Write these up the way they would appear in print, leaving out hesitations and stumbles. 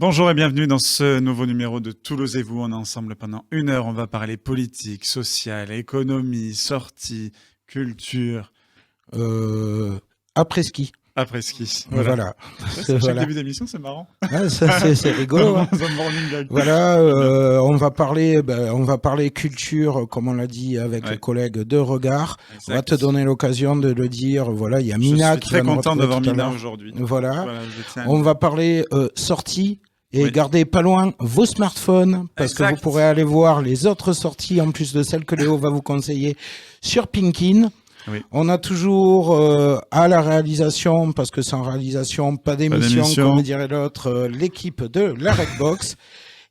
Bonjour et bienvenue dans ce nouveau numéro de Toulouse et vous. On est ensemble pendant 1 heure. On va parler politique, sociale, économie, sortie, culture. Après-ski. Après-ski. Voilà. C'est chaque début d'émission, c'est marrant. Ah, c'est rigolo. Hein. Voilà, on va parler culture, comme on l'a dit avec les collègues de Regard. Exact. On va te donner l'occasion de le dire. Voilà, il y a Mina qui va nous retrouver. Je suis très content d'avoir Mina aujourd'hui. Voilà. On va parler sortie. Et gardez pas loin vos smartphones, parce que vous pourrez aller voir les autres sorties, en plus de celles que Léo va vous conseiller, sur Pinkin. Oui. On a toujours à la réalisation, parce que sans réalisation, pas d'émission, comme dirait l'autre, l'équipe de la Redbox.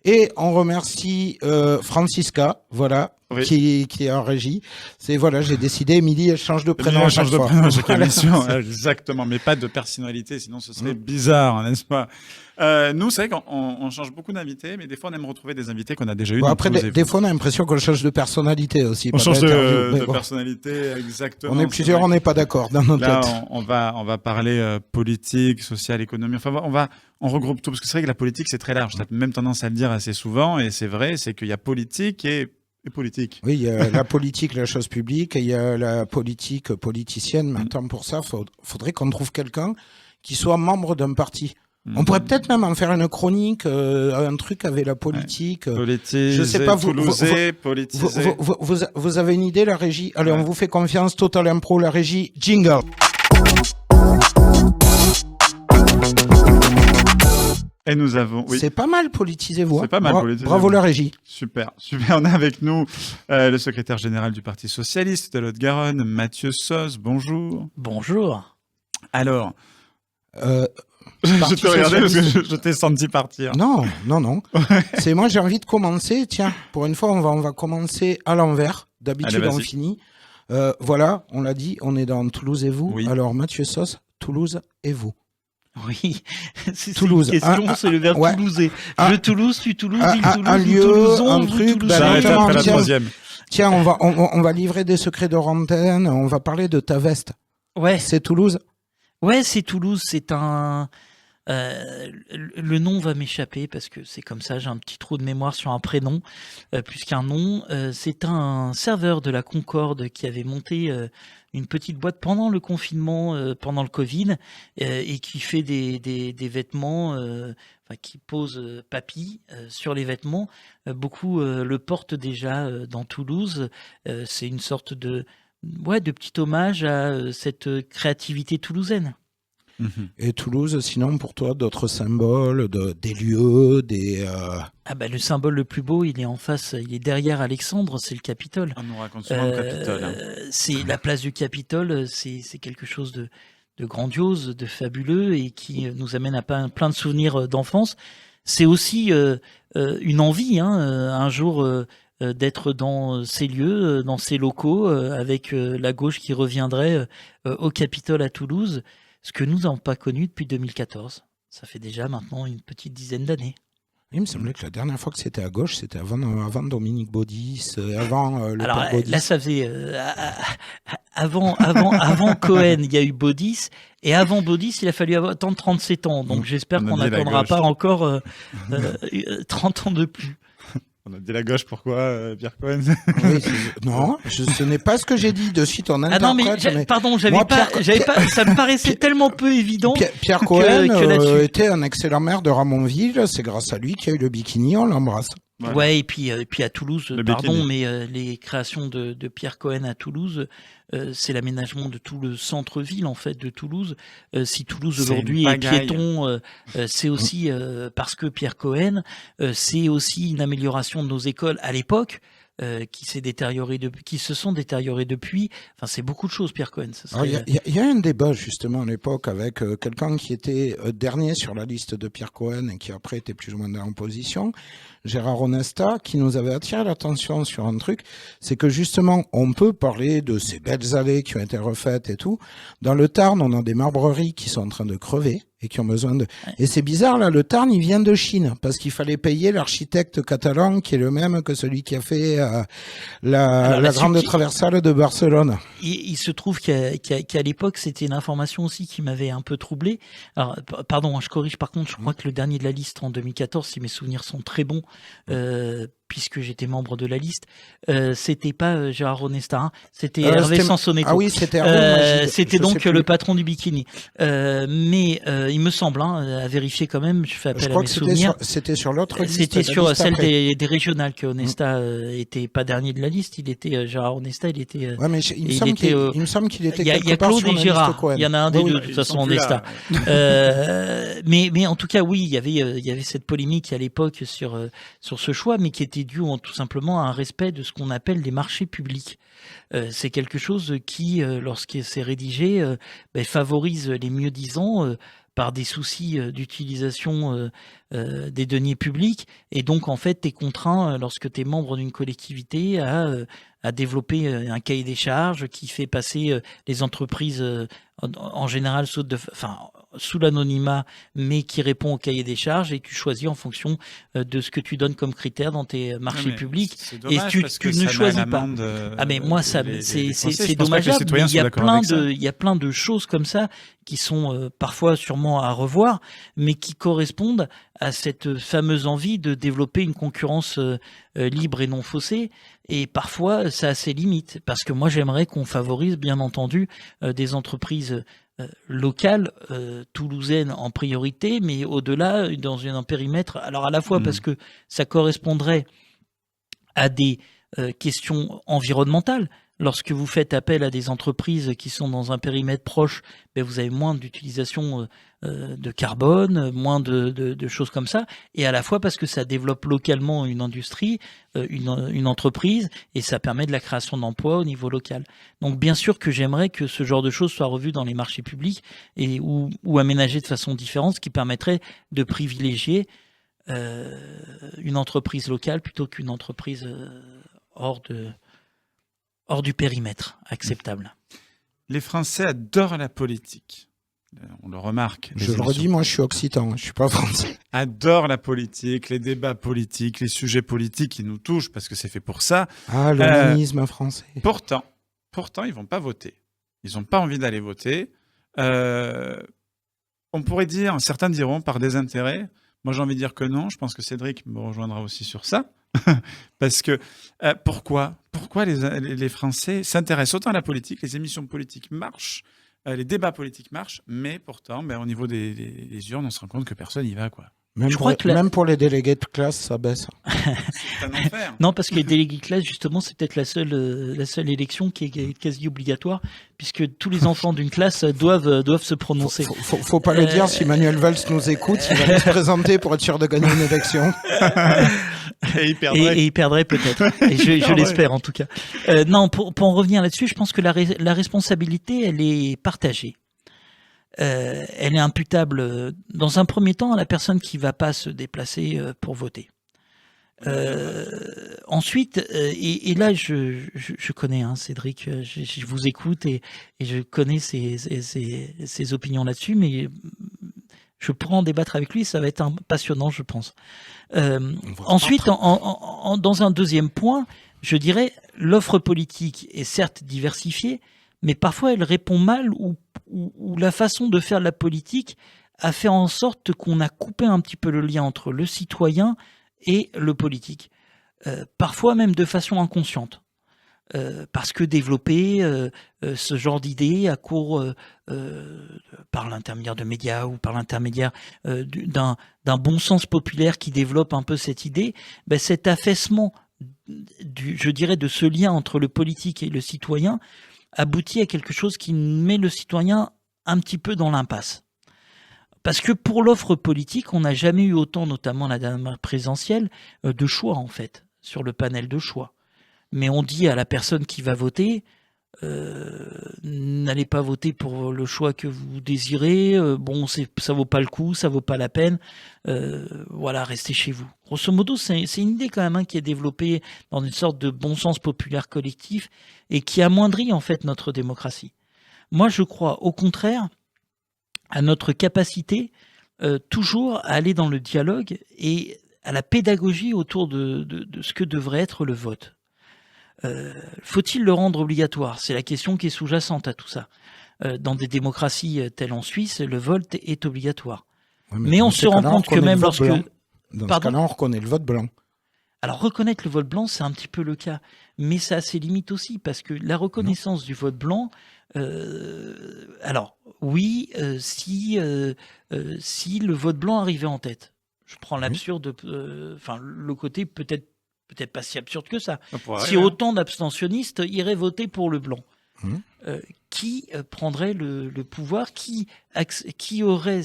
Et on remercie Francisca, voilà, qui est en régie. C'est voilà, j'ai décidé, Émilie, elle change de prénom à chaque fois. Chaque émission, exactement, mais pas de personnalité, sinon ce serait bizarre, n'est-ce pas? Nous, c'est vrai qu'on change beaucoup d'invités, mais des fois on aime retrouver des invités qu'on a déjà eu. Bon, après, des fois on a l'impression qu'on change de personnalité aussi. On change de personnalité, exactement. On est plusieurs, on n'est pas d'accord dans notre tête. Là, on va parler politique, sociale, économie. Enfin, on regroupe tout, parce que c'est vrai que la politique c'est très large. T'as même tendance à le dire assez souvent, et c'est vrai, c'est qu'il y a politique et politique. Oui, il y a la politique, la chose publique, et il y a la politique politicienne. Maintenant, pour ça, faudrait qu'on trouve quelqu'un qui soit membre d'un parti. On pourrait peut-être même en faire une chronique, un truc avec la politique. Politisé, je sais pas, politisé. Vous avez une idée, la régie? Allez, on vous fait confiance, Total Impro, la régie, jingle. Et nous avons, C'est pas mal politisé, vous. C'est pas mal politisé. Bravo la régie. Super. On a avec nous le secrétaire général du Parti Socialiste de Lot-Garonne, Mathieu Sos. Bonjour. Bonjour. Alors, je te regardais parce que je t'ai senti partir. Non. C'est moi, j'ai envie de commencer. Tiens, pour une fois, on va commencer à l'envers. D'habitude, on finit. Voilà, on l'a dit, on est dans Toulouse et vous. Oui. Alors, Mathieu Sos, Toulouse et vous. Oui, c'est Toulouse. Une question, c'est le verbe toulouser. Je Toulouse, tu Toulouse, il Toulouse, un lieu, Toulouson, un truc. J'arrête après la troisième. Tiens, on va livrer des secrets de rantaine. On va parler de ta veste. Ouais. C'est Toulouse. Ouais, c'est Toulouse. C'est un. Le nom va m'échapper parce que c'est comme ça. J'ai un petit trou de mémoire sur un prénom plus qu'un nom. C'est un serveur de la Concorde qui avait monté une petite boîte pendant le confinement, pendant le Covid, et qui fait des vêtements, qui pose papy sur les vêtements. Beaucoup le portent déjà dans Toulouse. C'est une sorte de petit hommage à cette créativité toulousaine. Et Toulouse, sinon, pour toi, d'autres symboles, des lieux, des... le symbole le plus beau, il est en face, il est derrière Alexandre, c'est le Capitole. On nous raconte souvent le Capitole. C'est la place du Capitole, c'est quelque chose de grandiose, de fabuleux, et qui nous amène à plein de souvenirs d'enfance. C'est aussi une envie, un jour... d'être dans ces lieux, dans ces locaux, avec la gauche qui reviendrait au Capitole à Toulouse, ce que nous n'avons pas connu depuis 2014. Ça fait déjà maintenant une petite dizaine d'années. Il me semblait que la dernière fois que c'était à gauche, c'était avant Dominique Baudis, avant le père Baudis. Là, ça faisait avant Cohen, il y a eu Baudis, et avant Baudis, il a fallu attendre 37 ans. Donc j'espère qu'on n'attendra pas encore 30 ans de plus. On a dit la gauche, pourquoi Pierre Cohen? Oui, non, ce n'est pas ce que j'ai dit. De suite, on interprète. Ah non, mais pardon, ça me paraissait tellement peu évident. Pierre Cohen était un excellent maire de Ramonville. C'est grâce à lui qu'il y a eu le bikini. On l'embrasse. Voilà. Ouais, et puis à Toulouse, mais les créations de Pierre Cohen à Toulouse, c'est l'aménagement de tout le centre-ville en fait de Toulouse. Si Toulouse aujourd'hui est piéton, c'est aussi parce que Pierre Cohen, c'est aussi une amélioration de nos écoles à l'époque. Qui se sont détériorées depuis. Enfin, c'est beaucoup de choses, Pierre Cohen. Il y a un débat justement à l'époque avec quelqu'un qui était dernier sur la liste de Pierre Cohen et qui après était plus ou moins dans l'opposition, Gérard Onesta, qui nous avait attiré l'attention sur un truc, c'est que justement, on peut parler de ces belles allées qui ont été refaites et tout. Dans le Tarn, on a des marbreries qui sont en train de crever. et qui ont besoin de... Et c'est bizarre, là, le Tarn, il vient de Chine, parce qu'il fallait payer l'architecte catalan, qui est le même que celui qui a fait la grande traversale de Barcelone. Il se trouve qu'à l'époque, c'était une information aussi qui m'avait un peu troublé. Alors, pardon, je corrige, par contre, je crois que le dernier de la liste en 2014, si mes souvenirs sont très bons, puisque j'étais membre de la liste, c'était pas Gérard Ronesta, hein, c'était Hervé Sansonetto. Ah oui, c'était Hervé. C'était donc le patron du bikini. Mais il me semble, à vérifier quand même, je fais appel à mes souvenirs. C'était sur l'autre liste. C'était sur celle des régionales que Onesta était pas dernier de la liste. Il était Gérard Onesta, il était. Ouais, mais il me semble qu'il était. Il y a Claude et Gérard. Il y en a un des deux de toute façon Onesta. Mais en tout cas, oui, il y avait cette polémique à l'époque sur ce choix, mais qui était dû tout simplement à un respect de ce qu'on appelle les marchés publics. C'est quelque chose qui, lorsque c'est rédigé, favorise les mieux-disants par des soucis d'utilisation des deniers publics. Et donc, en fait, tu es contraint, lorsque tu es membre d'une collectivité, à développer un cahier des charges qui fait passer les entreprises, en général, sous l'anonymat, mais qui répond au cahier des charges, et tu choisis en fonction de ce que tu donnes comme critère dans tes marchés publics. Et tu ne choisis pas. Mais moi, c'est dommageable. Mais il y a plein de choses comme ça qui sont parfois sûrement à revoir, mais qui correspondent à cette fameuse envie de développer une concurrence libre et non faussée. Et parfois, ça a ses limites, parce que moi, j'aimerais qu'on favorise, bien entendu, des entreprises locales, toulousaines en priorité, mais au-delà, dans un périmètre. Alors, à la fois parce que ça correspondrait à des questions environnementales. Lorsque vous faites appel à des entreprises qui sont dans un périmètre proche, vous avez moins d'utilisation de carbone, moins de choses comme ça, et à la fois parce que ça développe localement une industrie, une entreprise, et ça permet de la création d'emplois au niveau local. Donc bien sûr que j'aimerais que ce genre de choses soit revu dans les marchés publics ou aménagé de façon différente, ce qui permettrait de privilégier une entreprise locale plutôt qu'une entreprise hors du périmètre acceptable. Les Français adorent la politique. On le remarque. Je le redis, moi je suis occitan, je suis pas français. Adorent la politique, les débats politiques, les sujets politiques qui nous touchent parce que c'est fait pour ça. Ah, l'humanisme français. Pourtant, ils vont pas voter. Ils n'ont pas envie d'aller voter. On pourrait dire, certains diront par désintérêt. Moi j'ai envie de dire que non. Je pense que Cédric me rejoindra aussi sur ça. Parce que pourquoi les Français s'intéressent autant à la politique, les émissions politiques marchent, les débats politiques marchent, mais pourtant, au niveau des urnes, on se rend compte que personne n'y va, quoi. Même pour les délégués de classe, ça baisse. C'est un enfer. Non, parce que les délégués de classe, justement, c'est peut-être la seule élection qui est quasi obligatoire, puisque tous les enfants d'une classe doivent se prononcer. Faut pas le dire, si Manuel Valls nous écoute, il va se présenter pour être sûr de gagner une élection. Et il perdrait peut-être. Et je l'espère en tout cas. Non, pour en revenir là-dessus, je pense que la responsabilité, elle est partagée. Elle est imputable dans un premier temps à la personne qui va pas se déplacer pour voter. Ensuite, et là je connais Cédric, je vous écoute et je connais ses opinions là-dessus, mais je pourrais en débattre avec lui, ça va être passionnant, je pense. Ensuite, dans un deuxième point, je dirais l'offre politique est certes diversifiée, mais parfois elle répond mal ou la façon de faire de la politique a fait en sorte qu'on a coupé un petit peu le lien entre le citoyen et le politique. Parfois même de façon inconsciente. Parce que développer ce genre d'idées à court par l'intermédiaire de médias ou par l'intermédiaire d'un bon sens populaire qui développe un peu cette idée, cet affaissement je dirais de ce lien entre le politique et le citoyen aboutit à quelque chose qui met le citoyen un petit peu dans l'impasse. Parce que pour l'offre politique, on n'a jamais eu autant, notamment la dernière présidentielle, de choix en fait, sur le panel de choix. Mais on dit à la personne qui va voter, n'allez pas voter pour le choix que vous désirez, ça vaut pas le coup, ça vaut pas la peine, voilà, restez chez vous. Grosso modo, c'est une idée quand même qui est développée dans une sorte de bon sens populaire collectif et qui amoindrit en fait notre démocratie. Moi, je crois au contraire à notre capacité toujours à aller dans le dialogue et à la pédagogie autour de ce que devrait être le vote. Faut-il le rendre obligatoire? C'est la question qui est sous-jacente à tout ça. Dans des démocraties telles en Suisse, le vote est obligatoire. Ouais, mais on se rend compte que même lorsque... Dans ce cas-là, on reconnaît le vote blanc. Alors, reconnaître le vote blanc, c'est un petit peu le cas. Mais ça a ses limites aussi, parce que la reconnaissance du vote blanc... alors, oui, si le vote blanc arrivait en tête. Je prends l'absurde... Enfin, le côté peut-être pas si absurde que ça. Si autant d'abstentionnistes iraient voter pour le blanc, qui prendrait le pouvoir, qui aurait...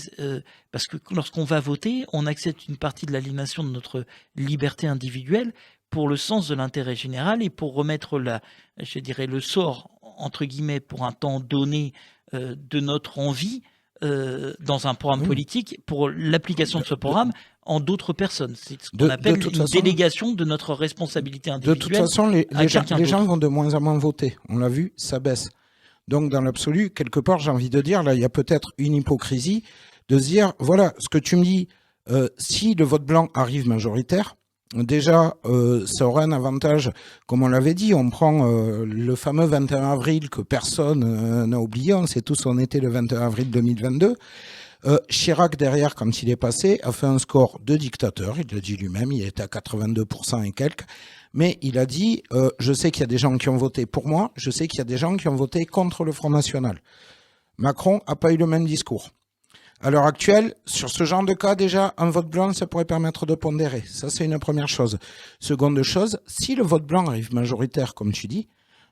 parce que lorsqu'on va voter, on accepte une partie de l'aliénation de notre liberté individuelle pour le sens de l'intérêt général et pour remettre le sort, entre guillemets, pour un temps donné de notre envie dans un programme politique, pour l'application de ce programme en d'autres personnes. C'est ce qu'on appelle une délégation de notre responsabilité individuelle. De toute façon, les gens vont de moins en moins voter. On l'a vu, ça baisse. Donc, dans l'absolu, quelque part, j'ai envie de dire, là, il y a peut-être une hypocrisie de se dire, voilà, ce que tu me dis, si le vote blanc arrive majoritaire, déjà, ça aurait un avantage, comme on l'avait dit, on prend le fameux 21 avril que personne n'a oublié, on sait tous on était le 21 avril 2022. Chirac, derrière, quand il est passé, a fait un score de dictateur, il l'a dit lui-même, il était à 82% et quelques, mais il a dit, je sais qu'il y a des gens qui ont voté pour moi, je sais qu'il y a des gens qui ont voté contre le Front National. Macron n'a pas eu le même discours. À l'heure actuelle, sur ce genre de cas, déjà, un vote blanc, ça pourrait permettre de pondérer. Ça, c'est une première chose. Seconde chose, si le vote blanc arrive majoritaire, comme tu dis,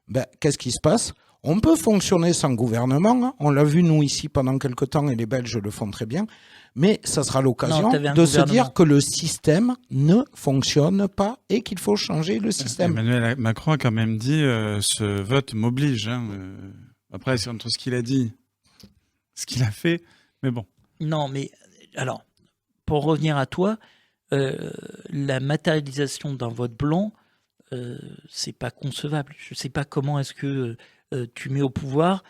ben, qu'est-ce qui se passe ? On peut fonctionner sans gouvernement. Hein. On l'a vu, nous, ici, pendant quelque temps, et les Belges le font très bien. Mais ça sera l'occasion de se dire que le système ne fonctionne pas et qu'il faut changer le système. Emmanuel Macron a quand même dit ce vote m'oblige. Hein. Après, c'est entre ce qu'il a dit, ce qu'il a fait, mais bon. Non, mais alors, pour revenir à toi, la matérialisation d'un vote blanc, c'est pas concevable. Je sais pas comment est-ce que tu mets au pouvoir,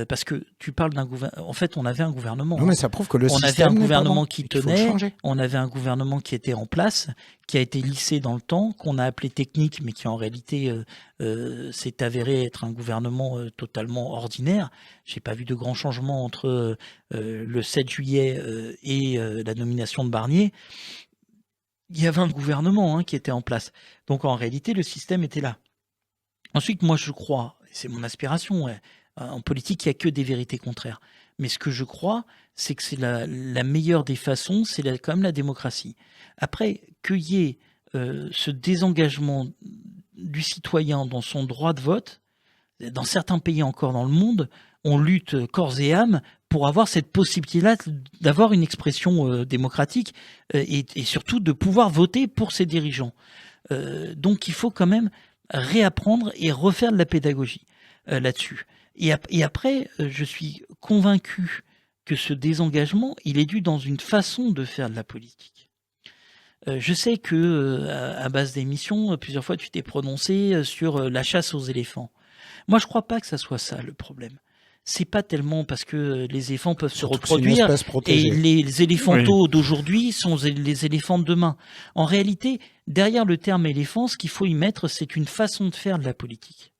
parce que tu parles d'un gouvernement. En fait, on avait un gouvernement. Non, mais ça prouve que le système. On avait un gouvernement qui tenait, on avait un gouvernement qui était en place, qui a été lissé dans le temps, qu'on a appelé technique, mais qui en réalité s'est avéré être un gouvernement totalement ordinaire. J'ai pas vu de grands changements entre le 7 juillet et la nomination de Barnier. Il y avait un gouvernement qui était en place. Donc en réalité, le système était là. Ensuite, moi je crois, c'est mon aspiration, en politique, il n'y a que des vérités contraires. Mais ce que je crois, c'est que c'est la meilleure des façons, c'est quand même la démocratie. Après, qu'il y ait ce désengagement du citoyen dans son droit de vote, dans certains pays encore dans le monde, on lutte corps et âme pour avoir cette possibilité-là d'avoir une expression démocratique et surtout de pouvoir voter pour ses dirigeants. Donc il faut quand même réapprendre et refaire de la pédagogie là-dessus. Et après, je suis convaincu que ce désengagement, il est dû dans une façon de faire de la politique. Je sais que à base d'émissions, plusieurs fois tu t'es prononcé sur la chasse aux éléphants. Moi, je crois pas que ça soit ça le problème. C'est pas tellement parce que les éléphants peuvent se reproduire et les éléphantaux d'aujourd'hui sont les éléphants de demain. En réalité, derrière le terme éléphant, ce qu'il faut y mettre, c'est une façon de faire de la politique.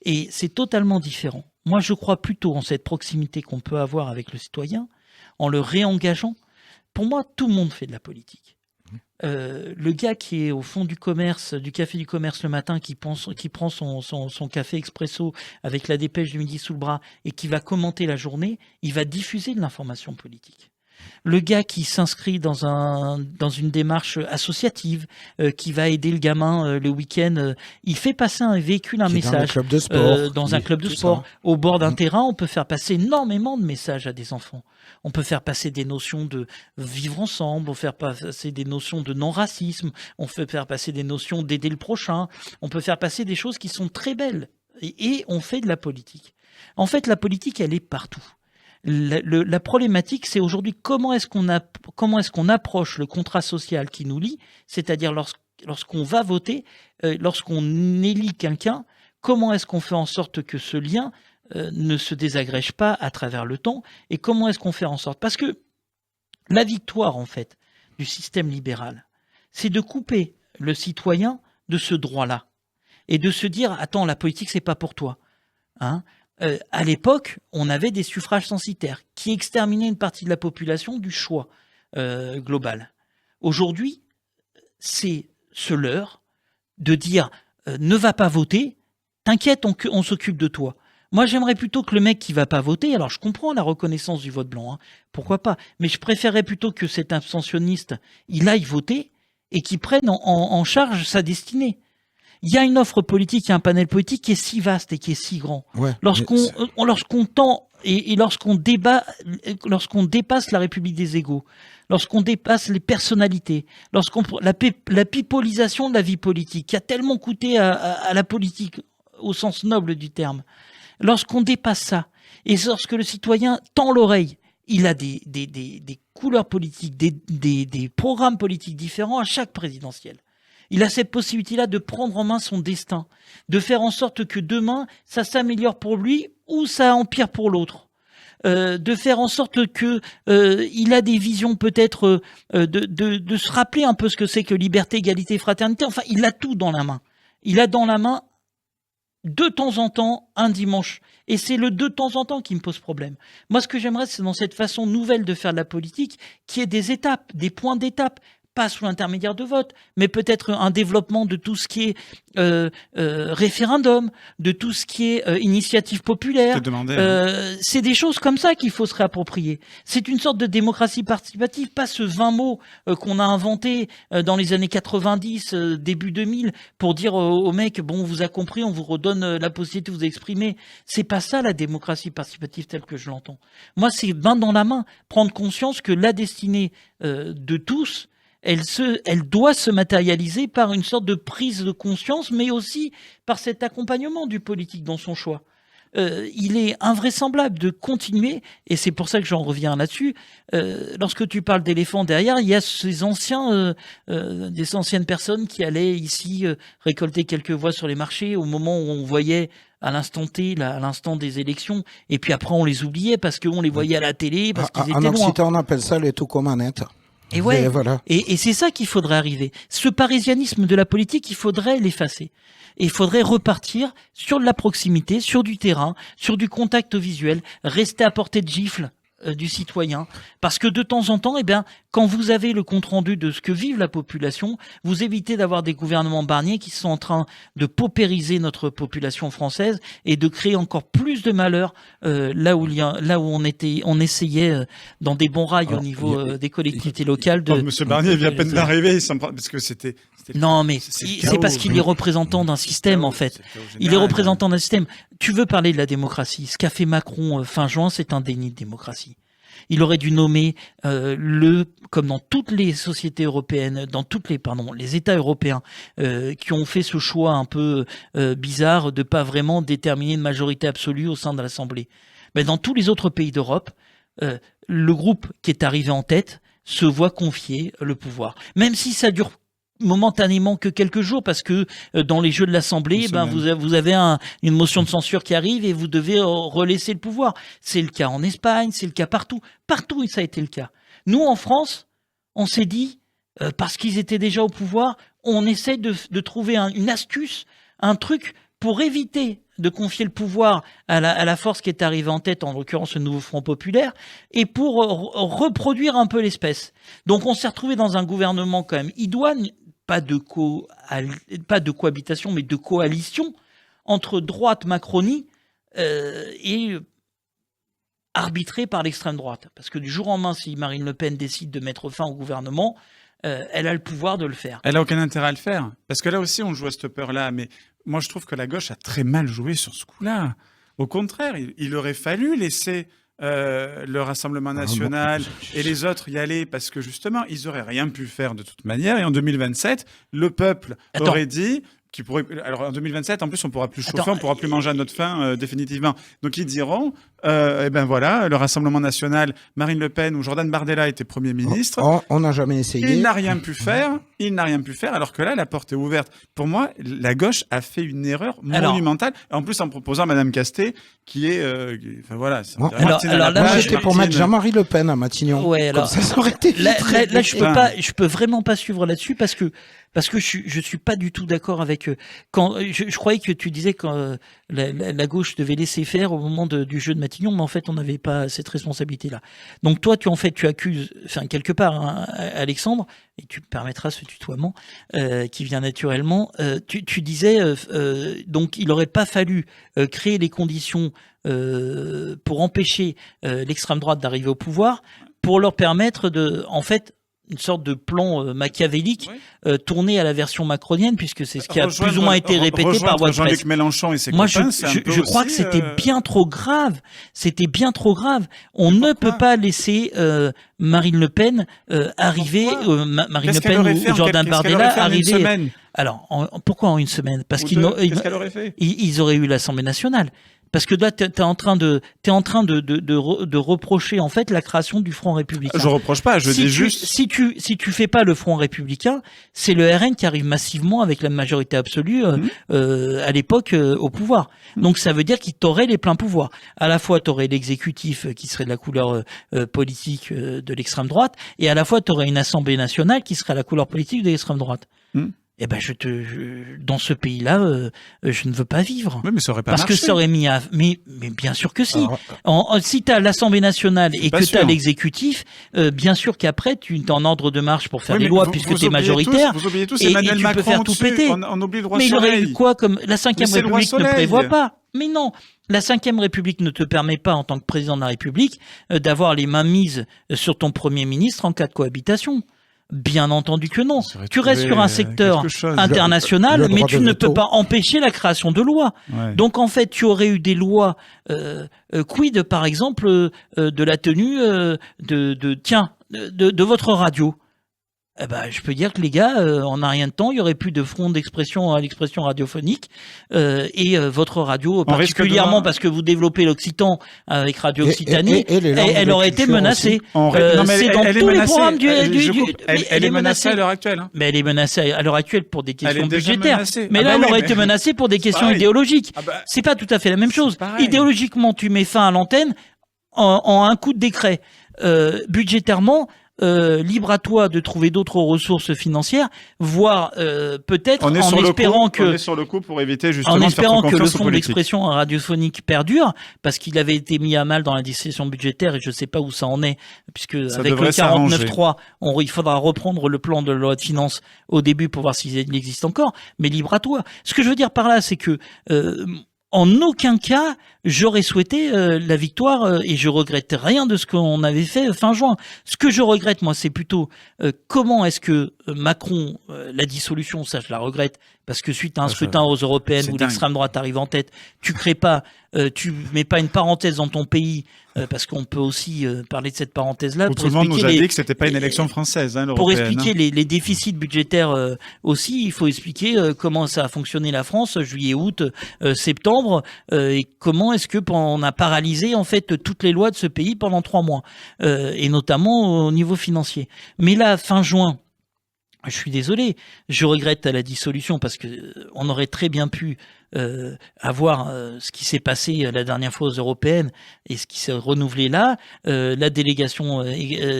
Et c'est totalement différent. Moi, je crois plutôt en cette proximité qu'on peut avoir avec le citoyen, en le réengageant. Pour moi, tout le monde fait de la politique. Le gars qui est au fond du commerce, du café du commerce le matin, qui prend son café expresso avec la dépêche du midi sous le bras et qui va commenter la journée, il va diffuser de l'information politique. Le gars qui s'inscrit dans une démarche associative, qui va aider le gamin le week-end, il fait passer un véhicule, un message dans un club de sport. Au bord d'un terrain, on peut faire passer énormément de messages à des enfants. On peut faire passer des notions de vivre ensemble, on peut faire passer des notions de non-racisme, on peut faire passer des notions d'aider le prochain, on peut faire passer des choses qui sont très belles. Et on fait de la politique. En fait, la politique, elle est partout. La problématique, c'est aujourd'hui comment est-ce qu'on approche le contrat social qui nous lie, c'est-à-dire lorsqu'on va voter, lorsqu'on élit quelqu'un, comment est-ce qu'on fait en sorte que ce lien ne se désagrège pas à travers le temps. Et comment est-ce qu'on fait en sorte? Parce que la victoire, en fait, du système libéral, c'est de couper le citoyen de ce droit-là et de se dire, attends, la politique, c'est pas pour toi. Hein, à l'époque, on avait des suffrages censitaires qui exterminaient une partie de la population du choix global. Aujourd'hui, c'est ce leurre de dire ne va pas voter, t'inquiète, on s'occupe de toi. Moi, j'aimerais plutôt que le mec qui va pas voter, alors je comprends la reconnaissance du vote blanc, hein, pourquoi pas, mais je préférerais plutôt que cet abstentionniste, il aille voter et qu'il prenne en charge sa destinée. Il y a une offre politique, il y a un panel politique qui est si vaste et qui est si grand. Ouais, lorsqu'on tend et lorsqu'on débat, lorsqu'on dépasse la République des égaux, lorsqu'on dépasse les personnalités, la pipolisation de la vie politique, qui a tellement coûté à la politique au sens noble du terme, lorsqu'on dépasse ça, et lorsque le citoyen tend l'oreille, il a des couleurs politiques, des programmes politiques différents à chaque présidentielle. Il a cette possibilité-là de prendre en main son destin, de faire en sorte que demain, ça s'améliore pour lui ou ça empire pour l'autre. De faire en sorte que il a des visions peut-être de se rappeler un peu ce que c'est que liberté, égalité, fraternité. Enfin, il a tout dans la main. Il a dans la main de temps en temps un dimanche. Et c'est le de temps en temps qui me pose problème. Moi, ce que j'aimerais, c'est dans cette façon nouvelle de faire de la politique, qu'il y ait des étapes, des points d'étape. Pas sous l'intermédiaire de vote, mais peut-être un développement de tout ce qui est référendum, de tout ce qui est initiative populaire. C'est des choses comme ça qu'il faut se réapproprier. C'est une sorte de démocratie participative, pas ce 20 mots qu'on a inventé dans les années 90, début 2000, pour dire aux mecs, bon, on vous a compris, on vous redonne la possibilité de vous exprimer. C'est pas ça la démocratie participative telle que je l'entends. Moi, c'est main dans la main, prendre conscience que la destinée de tous, elle doit se matérialiser par une sorte de prise de conscience, mais aussi par cet accompagnement du politique dans son choix. Il est invraisemblable de continuer, et c'est pour ça que j'en reviens là-dessus, lorsque tu parles d'éléphants derrière, il y a ces des anciennes personnes qui allaient ici récolter quelques voix sur les marchés au moment où on voyait à l'instant T, à l'instant des élections, et puis après on les oubliait parce qu'on les voyait à la télé, parce qu'ils étaient loin. En Occitan, on appelle ça les tout commanettes. Et ouais, voilà. Et c'est ça qu'il faudrait arriver. Ce parisianisme de la politique, il faudrait l'effacer. Et il faudrait repartir sur de la proximité, sur du terrain, sur du contact visuel, rester à portée de gifle du citoyen. Parce que de temps en temps, eh bien, quand vous avez le compte-rendu de ce que vive la population, vous évitez d'avoir des gouvernements Barnier qui sont en train de paupériser notre population française et de créer encore plus de malheur là où on essayait dans des bons rails au niveau des collectivités locales. Monsieur Barnier vient à peine d'arriver, parce que c'était... Non, mais c'est parce qu'il est représentant d'un système, en fait. Il est représentant d'un système. Tu veux parler de la démocratie. Ce qu'a fait Macron fin juin, c'est un déni de démocratie. Il aurait dû nommer comme dans toutes les sociétés européennes, dans les États européens qui ont fait ce choix un peu bizarre de pas vraiment déterminer une majorité absolue au sein de l'Assemblée. Mais dans tous les autres pays d'Europe, le groupe qui est arrivé en tête se voit confier le pouvoir. Même si ça dure momentanément que quelques jours, parce que dans les jeux de l'Assemblée, vous avez une motion de censure qui arrive et vous devez relaisser le pouvoir. C'est le cas en Espagne, c'est le cas partout. Partout, ça a été le cas. Nous, en France, on s'est dit, parce qu'ils étaient déjà au pouvoir, on essaie de trouver une astuce, un truc pour éviter de confier le pouvoir à la force qui est arrivée en tête, en l'occurrence le nouveau Front populaire, et pour reproduire un peu l'espèce. Donc on s'est retrouvé dans un gouvernement quand même idoine, pas de cohabitation, mais de coalition entre droite Macronie et arbitrée par l'extrême droite. Parce que du jour au lendemain, si Marine Le Pen décide de mettre fin au gouvernement, elle a le pouvoir de le faire. Elle n'a aucun intérêt à le faire. Parce que là aussi, on joue à cette peur-là. Mais moi, je trouve que la gauche a très mal joué sur ce coup-là. Au contraire, il aurait fallu laisser le Rassemblement national et les autres y aller parce que justement, ils n'auraient rien pu faire de toute manière. Et en 2027, le peuple aurait dit... Alors en 2027, en plus, on pourra plus chauffer, on pourra plus manger à notre faim définitivement. Donc ils diront, et ben voilà, le Rassemblement national, Marine Le Pen ou Jordan Bardella étaient Premier ministre. On n'a jamais essayé. Il n'a rien pu faire. Alors que là, la porte est ouverte. Pour moi, la gauche a fait une erreur monumentale. En plus, en proposant Madame Castet, qui est, enfin voilà. Alors là, j'étais pour mettre Jean-Marie Le Pen à Matignon. Ouais, alors, comme ça aurait été. Là, je peux vraiment pas suivre là-dessus parce que je suis pas du tout d'accord avec quand je croyais que tu disais que la gauche devait laisser faire au moment du jeu de Matignon, mais en fait on n'avait pas cette responsabilité-là. Donc toi tu accuses, enfin quelque part, hein, Alexandre, et tu me permettras ce tutoiement qui vient naturellement. Tu disais donc il aurait pas fallu créer les conditions pour empêcher l'extrême droite d'arriver au pouvoir, pour leur permettre en fait une sorte de plan machiavélique tourné à la version macronienne, puisque c'est ce qui a plus ou moins été répété par voie de presse. Jean-Luc Mélenchon et ses Moi, copains, je crois que c'était bien trop grave. C'était bien trop grave. On ne peut pas laisser Marine Le Pen arriver, Marine Le Pen ou Jordan Bardella arriver. Alors, pourquoi en une semaine? Parce qu'ils auraient eu l'Assemblée nationale. Parce que là, t'es en train de reprocher en fait la création du Front républicain. Je reproche pas, je dis juste. Si tu fais pas le Front républicain, c'est le RN qui arrive massivement avec la majorité absolue à l'époque au pouvoir. Donc ça veut dire qu'il t'aurait les pleins pouvoirs. À la fois t'aurais l'exécutif qui serait de la couleur politique de l'extrême droite, et à la fois t'aurais une Assemblée nationale qui serait à la couleur politique de l'extrême droite. Eh ben dans ce pays-là, je ne veux pas vivre. Oui, mais ça aurait pas marché. Parce que ça aurait mis à, mais bien sûr que si. Si t'as l'Assemblée nationale et que t'as l'exécutif, bien sûr qu'après tu es en ordre de marche pour faire des lois puisque t'es majoritaire. Vous oubliez tous et Emmanuel tu Macron peux faire tout péter. On oublie le droit mais il soleil. aurait eu quoi comme la 5e République ne prévoit pas. Mais non, la 5e République ne te permet pas, en tant que président de la République, d'avoir les mains mises sur ton Premier ministre en cas de cohabitation. Bien entendu que non. Tu restes sur un secteur international, mais tu ne peux pas empêcher la création de lois. Ouais. Donc en fait, tu aurais eu des lois quid, par exemple, de la tenue de votre radio. Eh ben, je peux dire que les gars, en un rien de temps, il y aurait plus de front d'expression à l'expression radiophonique et votre radio, particulièrement parce que vous développez l'Occitan avec Radio Occitanie, elle aurait été menacée. C'est dans tous les programmes elle est menacée à l'heure actuelle. Hein. Mais elle est menacée à l'heure actuelle pour des questions budgétaires. Mais là, elle aurait été menacée pour des questions idéologiques. C'est pas tout à fait la même chose. Idéologiquement, tu mets fin à l'antenne en un coup de décret. Budgétairement, libre à toi de trouver d'autres ressources financières, voire peut-être on est sur le coup pour éviter justement en espérant que le fonds d'expression radiophonique perdure, parce qu'il avait été mis à mal dans la discussion budgétaire et je sais pas où ça en est, puisque ça avec le 49.3, il faudra reprendre le plan de la loi de finances au début pour voir s'il existe encore, mais libre à toi. Ce que je veux dire par là, c'est que en aucun cas, j'aurais souhaité la victoire et je regrette rien de ce qu'on avait fait fin juin. Ce que je regrette, moi, c'est plutôt comment est-ce que Macron, la dissolution, ça je la regrette, parce que suite à un scrutin aux européennes où l'extrême droite arrive en tête, tu mets pas une parenthèse dans ton pays, parce qu'on peut aussi parler de cette parenthèse-là. Tout le monde nous a dit que c'était pas une élection française, hein, pour expliquer les déficits budgétaires aussi, il faut expliquer comment ça a fonctionné la France, juillet, août, septembre, et comment est-ce que on a paralysé en fait toutes les lois de ce pays pendant 3 mois, et notamment au niveau financier. Mais là, fin juin, je suis désolé, je regrette la dissolution parce que on aurait très bien pu avoir ce qui s'est passé la dernière fois aux européennes et ce qui s'est renouvelé là, la délégation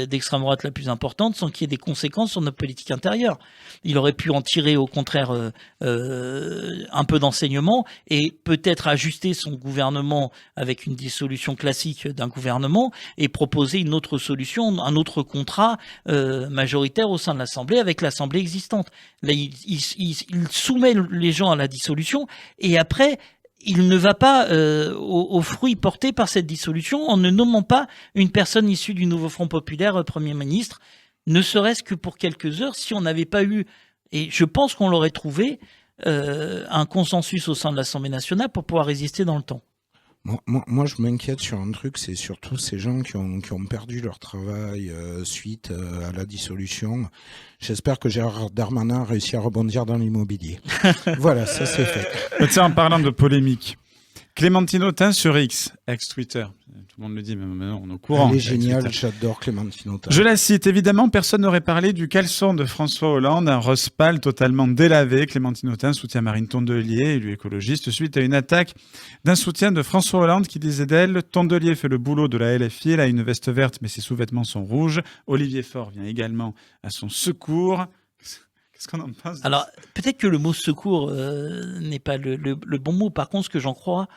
d'extrême droite la plus importante, sans qu'il y ait des conséquences sur notre politique intérieure. Il aurait pu en tirer au contraire un peu d'enseignement et peut-être ajuster son gouvernement avec une dissolution classique d'un gouvernement et proposer une autre solution, un autre contrat majoritaire au sein de l'Assemblée avec l'Assemblée existante. Là, il soumet les gens à la dissolution et après, il ne va pas aux fruits portés par cette dissolution en ne nommant pas une personne issue du nouveau Front populaire Premier ministre, ne serait-ce que pour quelques heures, si on n'avait pas eu, et je pense qu'on l'aurait trouvé, un consensus au sein de l'Assemblée nationale pour pouvoir résister dans le temps. Moi, je m'inquiète sur un truc, c'est surtout ces gens qui ont perdu leur travail suite à la dissolution. J'espère que Gérard Darmanin a réussi à rebondir dans l'immobilier. Voilà, ça c'est fait. Tiens, en parlant de polémique, Clémentine Autain sur X, ex-Twitter. Tout le monde le dit, mais maintenant on est au courant. Elle est géniale, j'adore Clémentine Autain. Je la cite. Évidemment, personne n'aurait parlé du caleçon de François Hollande, un rose pâle totalement délavé. Clémentine Autain soutient Marine Tondelier, élue écologiste, suite à une attaque d'un soutien de François Hollande qui disait d'elle « Tondelier fait le boulot de la LFI, elle a une veste verte mais ses sous-vêtements sont rouges. Olivier Faure vient également à son secours. » Qu'est-ce qu'on en pense? Alors, peut-être que le mot secours n'est pas le bon mot. Par contre, ce que j'en crois,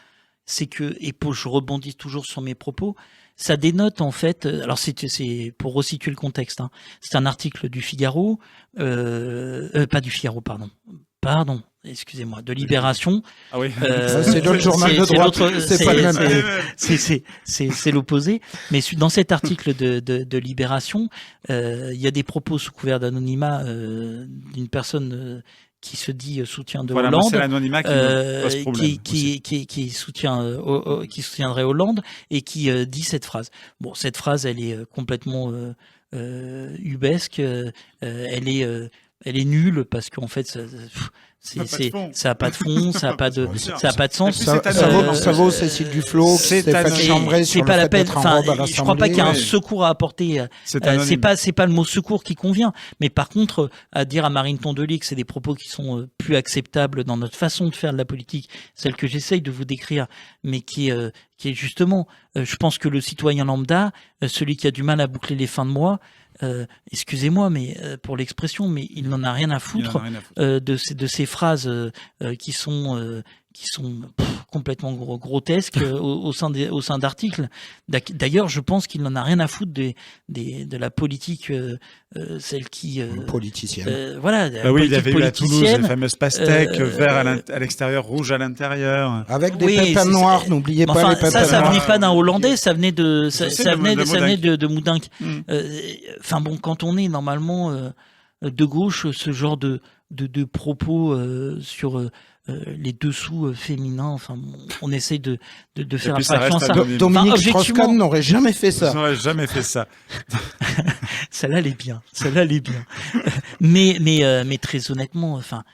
c'est que, et je rebondis toujours sur mes propos, ça dénote en fait, alors c'est pour resituer le contexte, hein, c'est un article du Figaro, pas du Figaro, pardon, excusez-moi, de Libération. Ah oui. C'est l'autre journal de droite, c'est pas le même. C'est l'opposé. Mais dans cet article de Libération, il y a des propos sous couvert d'anonymat d'une personne qui se dit soutien de voilà, Hollande, c'est l'anonymat qui me pose problème qui soutiendrait Hollande et qui dit cette phrase. Bon, cette phrase, elle est complètement ubesque, elle est nulle parce qu'en fait, ça a pas de fond, ça a pas de sens. Ça vaut Cécile Duflot, Stéphane Chambray sur le fait d'être en robe à l'Assemblée. Je crois pas qu'il y a un secours à apporter. C'est pas le mot secours qui convient. Mais par contre, à dire à Marine Tondelier que c'est des propos qui sont plus acceptables dans notre façon de faire de la politique, celle que j'essaye de vous décrire, mais qui est justement, je pense que le citoyen lambda, celui qui a du mal à boucler les fins de mois, excusez-moi, mais pour l'expression, mais il n'en a rien à foutre de ces phrases qui sont complètement grotesques au sein d'articles. D'ailleurs, je pense qu'il n'en a rien à foutre de la politique, celle qui politicienne. voilà. Oui, il y avait eu à Toulouse les fameuses pastèques vert à l'extérieur, rouge à l'intérieur, avec des pépins noirs. N'oubliez pas les pépins noirs. Ça venait pas d'un Hollandais, ça venait de Moudenc. Enfin bon, quand on est normalement de gauche, ce genre de propos sur les dessous féminins, enfin, on essaye de faire abstraction à ça. Dominique Strauss-Kahn n'aurait jamais fait ça. Ils n'auraient jamais fait ça. Celle-là, elle est bien. Mais très honnêtement, enfin,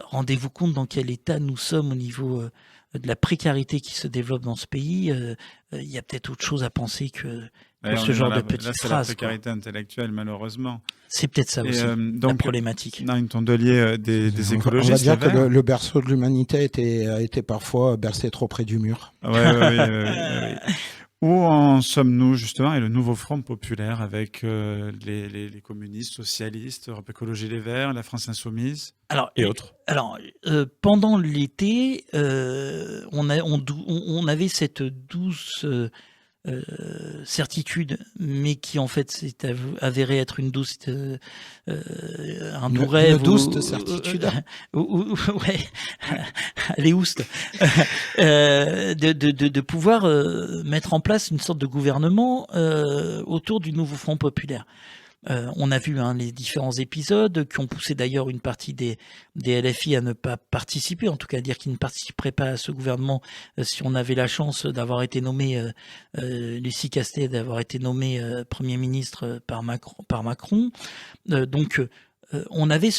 rendez-vous compte dans quel état nous sommes au niveau de la précarité qui se développe dans ce pays. Il y a peut-être autre chose à penser que ce genre de petites phrases. C'est la précarité intellectuelle, malheureusement. C'est peut-être ça aussi, la problématique. Une Tondelier des écologistes. On va dire que le berceau de l'humanité a été parfois bercé trop près du mur. Ouais. Où en sommes-nous, justement, et le nouveau Front populaire avec les communistes, socialistes, Europe Écologie Les Verts, la France Insoumise et autres? Alors, pendant l'été, on avait cette douce certitude, mais qui en fait s'est avéré être une douce un doux rêve. Une douce certitude. Ouais, les oustes. De pouvoir mettre en place une sorte de gouvernement autour du nouveau Front populaire. On a vu les différents épisodes qui ont poussé d'ailleurs une partie des LFI à ne pas participer, en tout cas à dire qu'ils ne participeraient pas à ce gouvernement si on avait la chance d'avoir été nommé, Lucie Castet, d'avoir été nommé Premier ministre par Macron. Donc on avait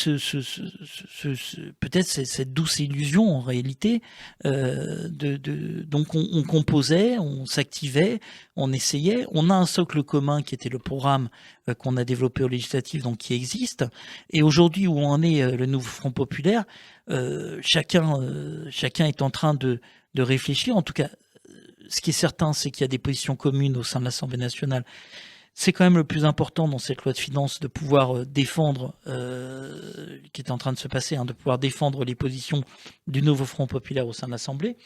peut-être cette douce illusion en réalité. Donc on composait, on s'activait, on essayait. On a un socle commun qui était le programme qu'on a développé aux législatives, donc qui existe. Et aujourd'hui, où en est le nouveau Front populaire, chacun est en train de réfléchir. En tout cas, ce qui est certain, c'est qu'il y a des positions communes au sein de l'Assemblée nationale. C'est quand même le plus important dans cette loi de finances, de pouvoir défendre, qui est en train de se passer, de pouvoir défendre les positions du nouveau Front populaire au sein de l'Assemblée.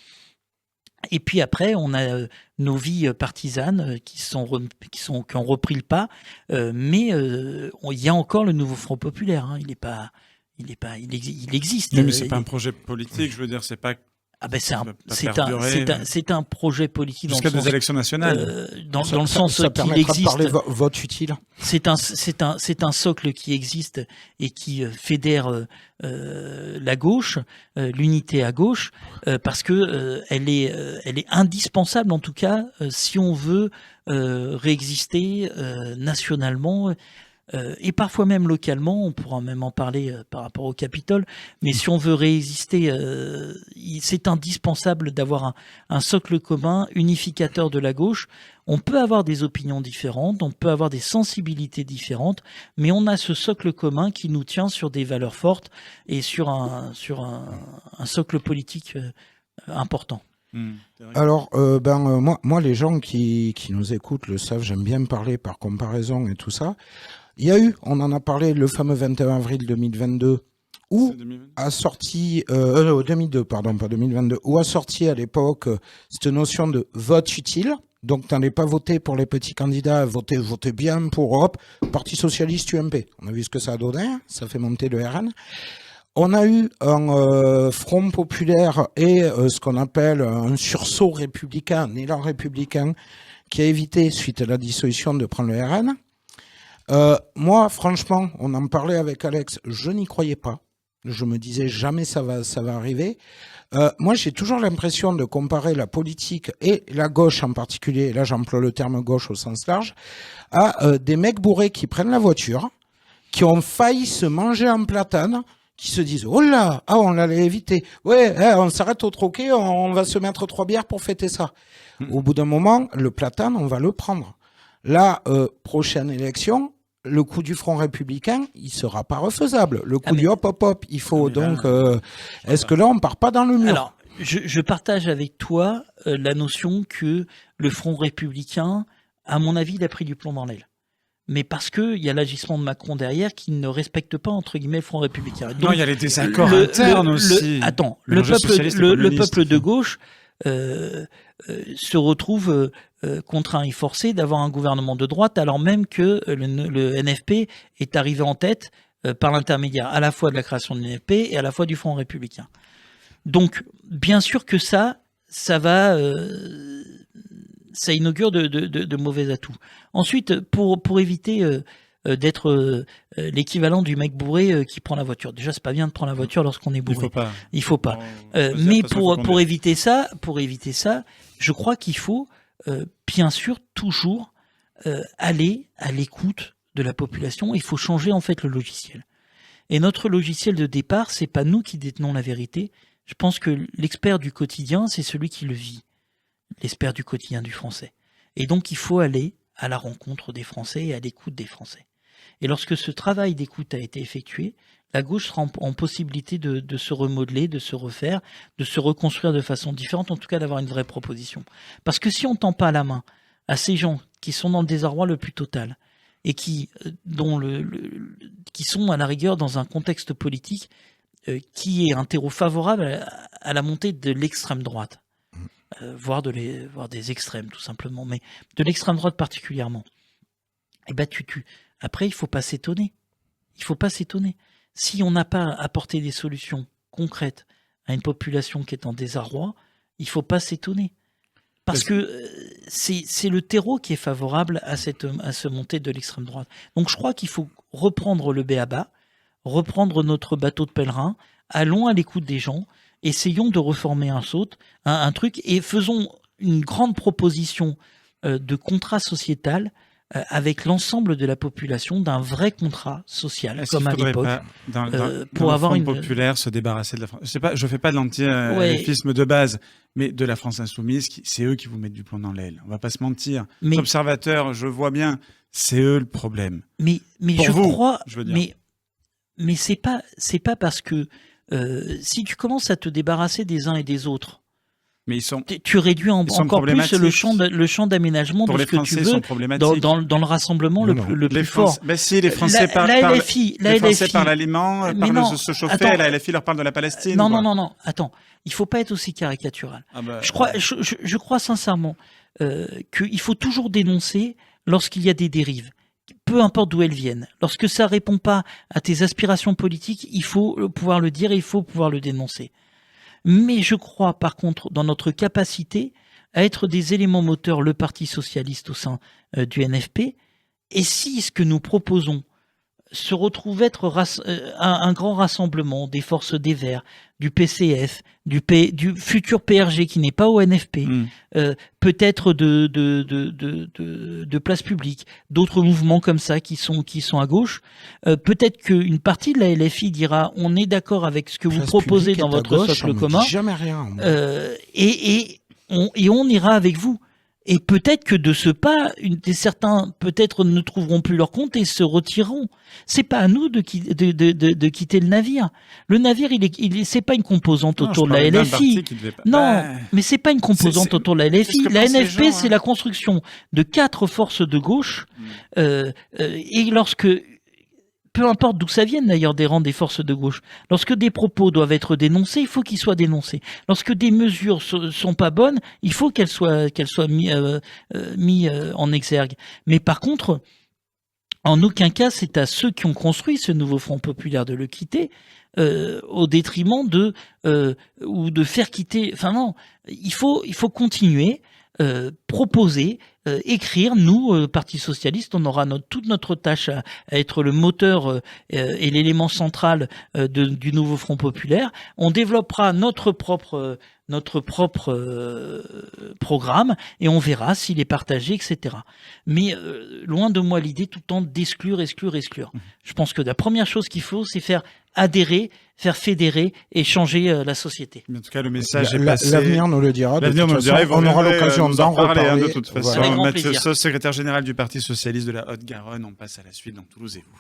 Et puis après, on a nos vies partisanes qui ont repris le pas, mais il y a encore le nouveau Front populaire. Il existe. Mais c'est pas un projet politique, je veux dire, c'est pas. Ah ben c'est un projet politique jusqu'à des élections nationales. Dans le sens qu'il existe. De parler vote utile. C'est un socle qui existe et qui fédère la gauche, l'unité à gauche, parce que elle est indispensable en tout cas si on veut réexister nationalement. et parfois même localement, on pourra même en parler par rapport au Capitole, mais si on veut résister, c'est indispensable d'avoir un socle commun, unificateur de la gauche. On peut avoir des opinions différentes, on peut avoir des sensibilités différentes, mais on a ce socle commun qui nous tient sur des valeurs fortes et sur un socle politique important. Alors, moi, les gens qui nous écoutent le savent, j'aime bien parler par comparaison et tout ça. Il y a eu, on en a parlé, le fameux 21 avril 2022, où a sorti, 2002, pardon, pas 2022, où a sorti à l'époque cette notion de vote utile. Donc, t'allais pas voter pour les petits candidats, voter bien pour Europe, Parti Socialiste, UMP. On a vu ce que ça a donné, ça fait monter le RN. On a eu un front populaire et ce qu'on appelle un sursaut républicain, un élan républicain, qui a évité, suite à la dissolution, de prendre le RN. Moi, franchement, on en parlait avec Alex, je n'y croyais pas. Je me disais jamais ça va arriver. Moi, j'ai toujours l'impression de comparer la politique et la gauche en particulier, et là j'emploie le terme gauche au sens large, à des mecs bourrés qui prennent la voiture, qui ont failli se manger un platane, qui se disent « Oh là, on l'allait éviter. Ouais, on s'arrête au troquet, on va se mettre 3 bières pour fêter ça. » Au bout d'un moment, le platane, on va le prendre. La prochaine élection, le coup du Front républicain, il sera pas refaisable. Le coup du hop, il faut donc... est-ce que là, on part pas dans le mur? Alors, je partage avec toi la notion que le Front républicain, à mon avis, il a pris du plomb dans l'aile. Mais parce qu'il y a l'agissement de Macron derrière qui ne respecte pas, entre guillemets, le Front républicain. Donc, non, il y a les désaccords internes aussi. Le peuple de gauche se retrouve contraint et forcé d'avoir un gouvernement de droite, alors même que le NFP est arrivé en tête par l'intermédiaire à la fois de la création de l'NFP et à la fois du Front républicain. Donc, bien sûr que ça inaugure de mauvais atouts. Ensuite, pour éviter d'être l'équivalent du mec bourré qui prend la voiture. Déjà, c'est pas bien de prendre la voiture lorsqu'on est bourré. Il faut pas. Mais pour éviter ça, je crois qu'il faut bien sûr toujours aller à l'écoute de la population. Il faut changer en fait le logiciel. Et notre logiciel de départ, c'est pas nous qui détenons la vérité. Je pense que l'expert du quotidien, c'est celui qui le vit. L'expert du quotidien du français. Et donc, il faut aller à la rencontre des Français et à l'écoute des Français. Et lorsque ce travail d'écoute a été effectué, la gauche sera en possibilité de se remodeler, de se refaire, de se reconstruire de façon différente, en tout cas d'avoir une vraie proposition. Parce que si on ne tend pas la main à ces gens qui sont dans le désarroi le plus total et qui sont à la rigueur dans un contexte politique qui est un terreau favorable à la montée de l'extrême droite, voire des extrêmes tout simplement, mais de l'extrême droite particulièrement, et ben après il faut pas s'étonner. Il faut pas s'étonner. Si on n'a pas apporté des solutions concrètes à une population qui est en désarroi, il faut pas s'étonner. Parce que c'est le terreau qui est favorable à ce montée de l'extrême droite. Donc je crois qu'il faut reprendre le b.a.-ba, reprendre notre bateau de pèlerin, allons à l'écoute des gens, essayons de reformer un truc et faisons une grande proposition de contrat sociétal avec l'ensemble de la population, d'un vrai contrat social, comme à l'époque, pour avoir une populaire, se débarrasser de la France. Je fais pas de l'anti-LFisme de base, mais de la France insoumise, c'est eux qui vous mettent du plomb dans l'aile. On va pas se mentir. Mais observateurs, je vois bien, c'est eux le problème. Mais c'est pas parce que si tu commences à te débarrasser des uns et des autres, mais tu réduis encore plus le champ d'aménagement de ce que tu veux dans le rassemblement le plus fort. Mais si les Français parlent l'aliment, parlent de se chauffer, la LFI leur parle de la Palestine. Non, attends, il faut pas être aussi caricatural. Je crois sincèrement qu'il faut toujours dénoncer lorsqu'il y a des dérives, peu importe d'où elles viennent. Lorsque ça répond pas à tes aspirations politiques, il faut pouvoir le dire et il faut pouvoir le dénoncer. Mais je crois, par contre, dans notre capacité à être des éléments moteurs, le Parti socialiste au sein du NFP, et si ce que nous proposons se retrouve être un grand rassemblement des forces des Verts, du PCF, du futur PRG qui n'est pas au NFP, peut-être de Place Publique, d'autres mouvements comme ça qui sont à gauche. Peut-être qu'une partie de la LFI dira on est d'accord avec ce que vous proposez dans votre socle commun, jamais rien, et on ira avec vous. Et peut-être que de ce pas, certains peut-être ne trouveront plus leur compte et se retireront. C'est pas à nous de quitter le navire. Le navire, c'est pas une composante autour de la LFI. Non, mais c'est pas une composante autour de la LFI. La NFP, c'est la construction de 4 forces de gauche. Et lorsque peu importe d'où ça vienne d'ailleurs des rangs des forces de gauche. Lorsque des propos doivent être dénoncés, il faut qu'ils soient dénoncés. Lorsque des mesures sont pas bonnes, il faut qu'elles soient mis en exergue. Mais par contre, en aucun cas, c'est à ceux qui ont construit ce nouveau Front populaire de le quitter au détriment ou de faire quitter. Enfin non, il faut continuer. Proposer, écrire. Nous, Parti socialiste, on aura toute notre tâche à être le moteur et l'élément central du nouveau Front populaire. On développera notre propre programme et on verra s'il est partagé, etc. Mais loin de moi l'idée tout le temps d'exclure. Je pense que la première chose qu'il faut, c'est faire adhérer, faire fédérer et changer la société. Mais en tout cas, le message est passé. L'avenir nous le dira. On aura l'occasion d'en reparler. De toute façon, voilà. Mathieu Sauce, secrétaire général du Parti socialiste de la Haute-Garonne. On passe à la suite dans Toulouse et vous.